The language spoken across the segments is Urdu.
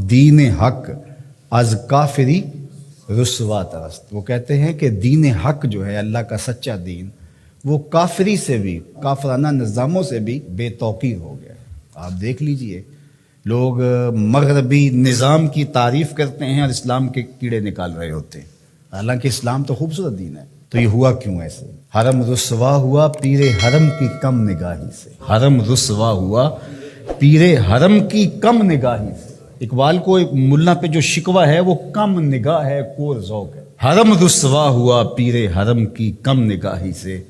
دین حق از کافری رسوا ترست. وہ کہتے ہیں کہ دین حق جو ہے اللہ کا سچا دین وہ کافری سے بھی کافرانہ نظاموں سے بھی بے توقیر ہو گیا. آپ دیکھ لیجئے لوگ مغربی نظام کی تعریف کرتے ہیں اور اسلام کے کیڑے نکال رہے ہوتے ہیں، حالانکہ اسلام تو خوبصورت دین ہے. تو یہ ہوا کیوں ایسے؟ حرم رسوا ہوا پیر حرم کی کم نگاہی سے. حرم رسوا ہوا پیر حرم کی کم نگاہی سے. اقبال کو ایک ملا پہ جو شکوہ ہے وہ کم نگاہ ہے، کور ذوق ہے. حرم رسوا ہوا پیر حرم کی کم نگاہی سے،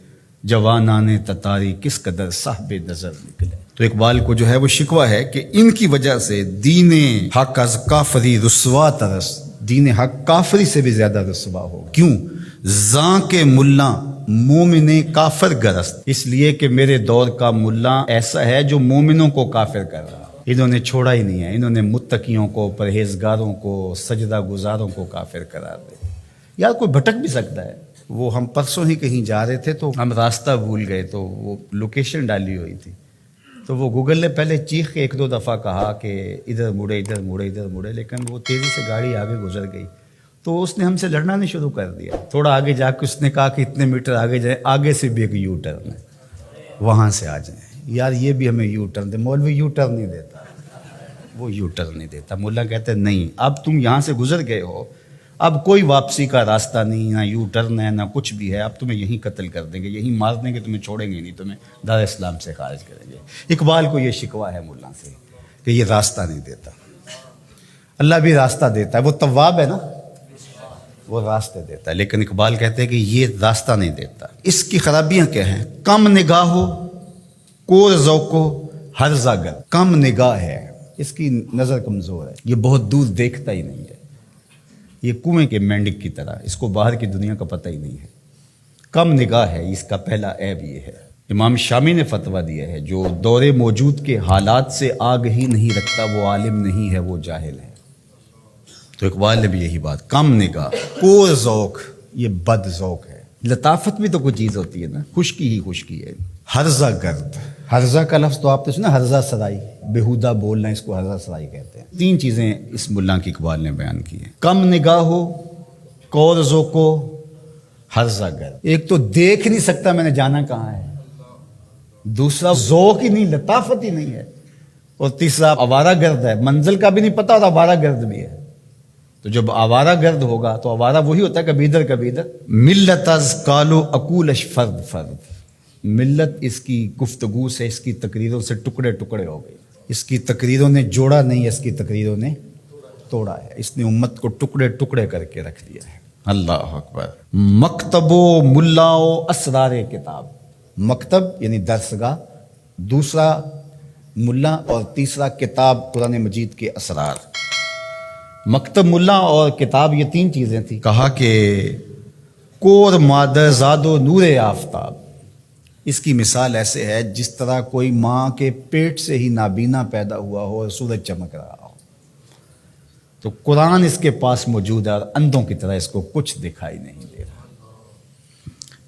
جوانان تتاری کس قدر صاحب نظر نکلے. تو اقبال کو جو ہے وہ شکوہ ہے کہ ان کی وجہ سے دین حق از کافری رسوا ترس، دین حق کافری سے بھی زیادہ رسوا ہو. کیوں؟ زاں کے ملا مومن کافر گرست، اس لیے کہ میرے دور کا ملا ایسا ہے جو مومنوں کو کافر کر رہا. انہوں نے چھوڑا ہی نہیں ہے، انہوں نے متقیوں کو، پرہیزگاروں کو، سجدہ گزاروں کو کافر قرار دے. یار کوئی بھٹک بھی سکتا ہے. وہ ہم پرسوں ہی کہیں جا رہے تھے تو ہم راستہ بھول گئے، تو وہ لوکیشن ڈالی ہوئی تھی، تو وہ گوگل نے پہلے چیخ کے 1-2 دفعہ کہا کہ ادھر مڑے ادھر مڑے ادھر مڑے، لیکن وہ تیزی سے گاڑی آگے گزر گئی. تو اس نے ہم سے لڑنا نہیں شروع کر دیا. تھوڑا آگے جا کے اس نے کہا کہ اتنے میٹر آگے جائیں، آگے سے بھی ایک یو ٹرن ہے، وہاں سے آ جائیں. یار یہ بھی ہمیں یو ٹرن دے. مولوی یو ٹرن نہیں دیتا، وہ یو ٹرن نہیں دیتا. مولا کہتے ہیں نہیں، اب تم یہاں سے گزر گئے ہو، اب کوئی واپسی کا راستہ نہیں، نہ یو ٹرن ہے نہ کچھ بھی ہے. اب تمہیں یہیں قتل کر دیں گے، یہیں مار دیں گے، تمہیں چھوڑیں گے نہیں، تمہیں دار اسلام سے خارج کریں گے. اقبال کو یہ شکوہ ہے مولا سے کہ یہ راستہ نہیں دیتا. اللہ بھی راستہ دیتا ہے، وہ تواب ہے نا، وہ راستے دیتا ہے. لیکن اقبال کہتے ہیں کہ یہ راستہ نہیں دیتا. اس کی خرابیاں کیا ہیں؟ کم نگاہ ہو، کور ذوق ہو، ہرزہ گر. کم نگاہ ہے، اس کی نظر کمزور ہے، یہ بہت دور دیکھتا ہی نہیں ہے. یہ کنویں کے مینڈک کی طرح، اس کو باہر کی دنیا کا پتہ ہی نہیں ہے. کم نگاہ ہے، اس کا پہلا عیب یہ ہے. امام شامی نے فتویٰ دیا ہے جو دور موجود کے حالات سے آگہی نہیں رکھتا وہ عالم نہیں ہے، وہ جاہل ہے. تو اقبال نے بھی یہی بات، کم نگاہ، کور ذوق، یہ بد ذوق ہے. لطافت بھی تو کوئی چیز ہوتی ہے نا، خشکی ہی خشکی ہے. ہرزہ گرد، ہرزہ کا لفظ تو آپ نے سنا، ہرزہ سرائی، بیہودہ بولنا، اس کو ہرزہ سرائی کہتے ہیں. 3 چیزیں اس ملا کی اقبال نے بیان کی ہیں: کم نگاہ ہو، کور ذوق ہو، ہرزہ گرد. ایک تو دیکھ نہیں سکتا میں نے جانا کہاں ہے، دوسرا ذوق ہی نہیں، لطافت ہی نہیں ہے، اور تیسرا آوارہ گرد ہے، منزل کا بھی نہیں پتا اور آوارہ گرد بھی ہے. تو جب آوارہ گرد ہوگا تو آوارہ وہی ہوتا ہے کبھی ادھر کبھی ادھر. ملت از کالو اکولش فرد فرد، ملت اس کی گفتگو سے، اس کی تقریروں سے ٹکڑے ٹکڑے ہو گئی. اس کی تقریروں نے جوڑا نہیں، اس کی تقریروں نے توڑا ہے. اس نے امت کو ٹکڑے ٹکڑے کر کے رکھ دیا ہے. اللہ اکبر. مکتب و ملا و اسرار کتاب. مکتب یعنی درسگاہ، دوسرا ملا، اور تیسرا کتاب قرآن مجید کے اسرار. مکتب، ملا اور کتاب، یہ 3 چیزیں تھیں. کہا کہ کور مادر زاد و نور آفتاب. اس کی مثال ایسے ہے جس طرح کوئی ماں کے پیٹ سے ہی نابینا پیدا ہوا ہو اور سورج چمک رہا ہو. تو قرآن اس کے پاس موجود ہے اور اندھوں کی طرح اس کو کچھ دکھائی نہیں دے رہا.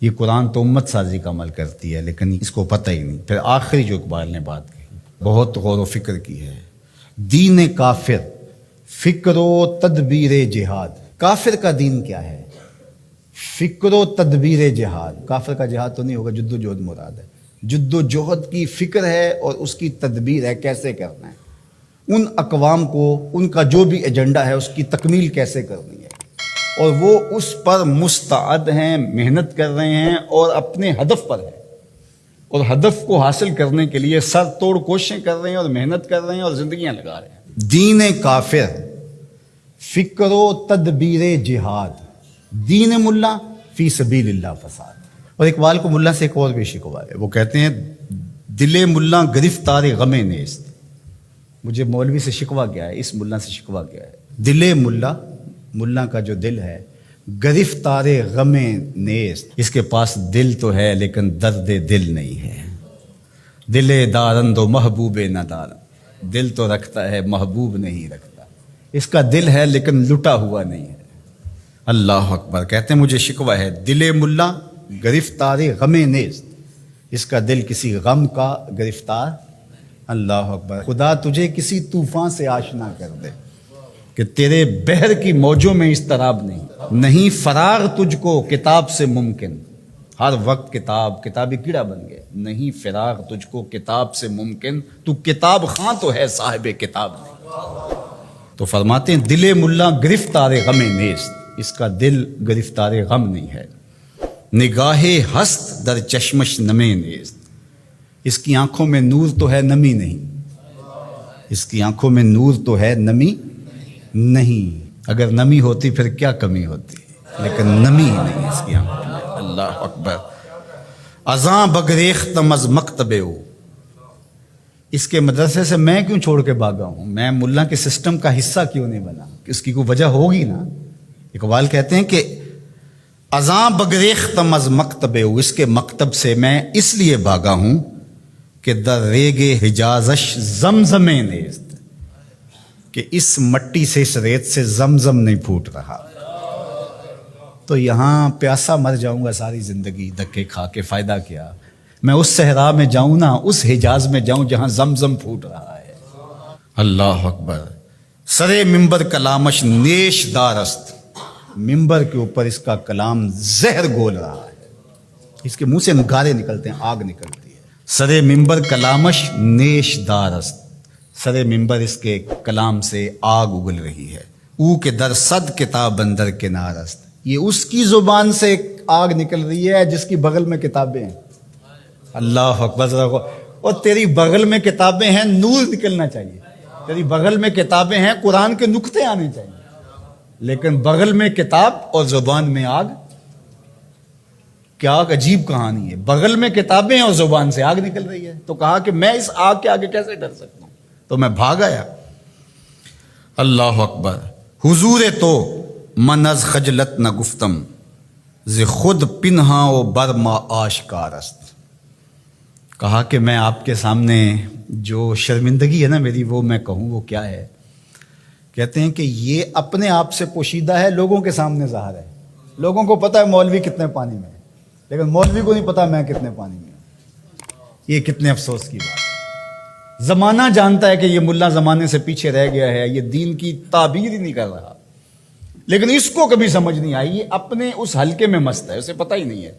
یہ قرآن تو امت سازی کا عمل کرتی ہے لیکن اس کو پتہ ہی نہیں. پھر آخری جو اقبال نے بات کہی بہت غور و فکر کی ہے: دین کافر فکر و تدبیر جہاد. کافر کا دین کیا ہے؟ فکر و تدبیر جہاد. کافر کا جہاد تو نہیں ہوگا، جد و جہد مراد ہے. جد و جہد کی فکر ہے اور اس کی تدبیر ہے، کیسے کرنا ہے. ان اقوام کو ان کا جو بھی ایجنڈا ہے اس کی تکمیل کیسے کرنی ہے، اور وہ اس پر مستعد ہیں، محنت کر رہے ہیں اور اپنے ہدف پر ہیں، اور ہدف کو حاصل کرنے کے لیے سر توڑ کوششیں کر رہے ہیں اور محنت کر رہے ہیں اور زندگیاں لگا رہے ہیں. دین کافر فکر و تدبیر جہاد، دین ملا فی سبیل اللہ فساد. اور اقبال کو ملا سے ایک اور بھی شکوہ ہے. وہ کہتے ہیں دل ملا گرفتار غم نیست. مجھے مولوی سے شکوہ کیا ہے، اس ملا سے شکوہ کیا ہے؟ دل ملا، ملا کا جو دل ہے، گرفتار غم نیست. اس کے پاس دل تو ہے لیکن درد دل نہیں ہے. دل دارند و محبوب ندار. دل تو رکھتا ہے، محبوب نہیں رکھتا. اس کا دل ہے لیکن لٹا ہوا نہیں ہے. اللہ اکبر. کہتے ہیں مجھے شکوہ ہے دل ملا گرفتار غم نیست. اس کا دل کسی غم کا گرفتار. اللہ اکبر. خدا تجھے کسی طوفان سے آشنا کر دے. کہ تیرے بحر کی موجوں میں اضطراب نہیں فراغ تجھ کو کتاب سے ممکن، ہر وقت کتابی کیڑا بن گئے، نہیں فراغ تجھ کو کتاب سے ممکن، تو کتاب خاں تو ہے صاحب کتاب نہیں۔ تو فرماتے ہیں دل ملا گرفتار غم نیست، اس کا دل گرفتار غم نہیں ہے، نگاہ ہست در چشمش نمے نیست، اس کی آنکھوں میں نور تو ہے نمی نہیں، اس کی آنکھوں میں نور تو ہے نمی نہیں، اگر نمی ہوتی پھر کیا کمی ہوتی، لیکن نمی ہی نہیں اس کی آنکھوں میں۔ اللہ اکبر۔ ازاں بگریختم از مکتبے ہو، اس کے مدرسے سے میں کیوں چھوڑ کے بھاگا ہوں، میں ملا کے سسٹم کا حصہ کیوں نہیں بنا، اس کی کوئی وجہ ہوگی نا۔ اقبال کہتے ہیں کہ ازاں بگریختم از مکتبے ہو، اس کے مکتب سے میں اس لیے بھاگا ہوں کہ در ریگ حجازش زمزم نیست، کہ اس مٹی سے اس ریت سے زمزم نہیں پھوٹ رہا، تو یہاں پیاسا مر جاؤں گا ساری زندگی دھکے کھا کے، فائدہ کیا، میں اس صحرا میں جاؤں نا، اس حجاز میں جاؤں جہاں زمزم پھوٹ رہا ہے۔ اللہ اکبر۔ سرے ممبر کلامش نیش دارست، ممبر کے اوپر اس کا کلام زہر گول رہا ہے، اس کے منہ سے انگارے نکلتے ہیں، آگ نکلتی ہے۔ سرے ممبر کلامش نیش دارست، سرے ممبر اس کے کلام سے آگ اگل رہی ہے۔ او کے در صد کتاب اندر کنارست، یہ اس کی زبان سے آگ نکل رہی ہے جس کی بغل میں کتابیں ہیں۔ اللہ اکبر۔ اور تیری بغل میں کتابیں ہیں، نور نکلنا چاہیے، تیری بغل میں کتابیں ہیں، قرآن کے نقطے آنے چاہیے، لیکن بغل میں کتاب اور زبان میں آگ، کیا عجیب کہانی ہے، بغل میں کتابیں اور زبان سے آگ نکل رہی ہے۔ تو کہا کہ میں اس آگ کے آگے کیسے ڈر سکتا ہوں، تو میں بھاگ آیا۔ اللہ اکبر۔ حضور تو من از خجلت نہ گفتم، ز خود پنہا و برما آشکار است، کہا کہ میں آپ کے سامنے جو شرمندگی ہے نا میری، وہ میں کہوں وہ کیا ہے۔ کہتے ہیں کہ یہ اپنے آپ سے پوشیدہ ہے، لوگوں کے سامنے ظاہر ہے، لوگوں کو پتہ ہے مولوی کتنے پانی میں ہے، لیکن مولوی کو نہیں پتا میں کتنے پانی میں ہوں۔ یہ کتنے افسوس کی بات ہے۔ زمانہ جانتا ہے کہ یہ ملا زمانے سے پیچھے رہ گیا ہے، یہ دین کی تعبیر ہی نہیں کر رہا، لیکن اس کو کبھی سمجھ نہیں آئی، یہ اپنے اس حلقے میں مست ہے، اسے پتہ ہی نہیں ہے۔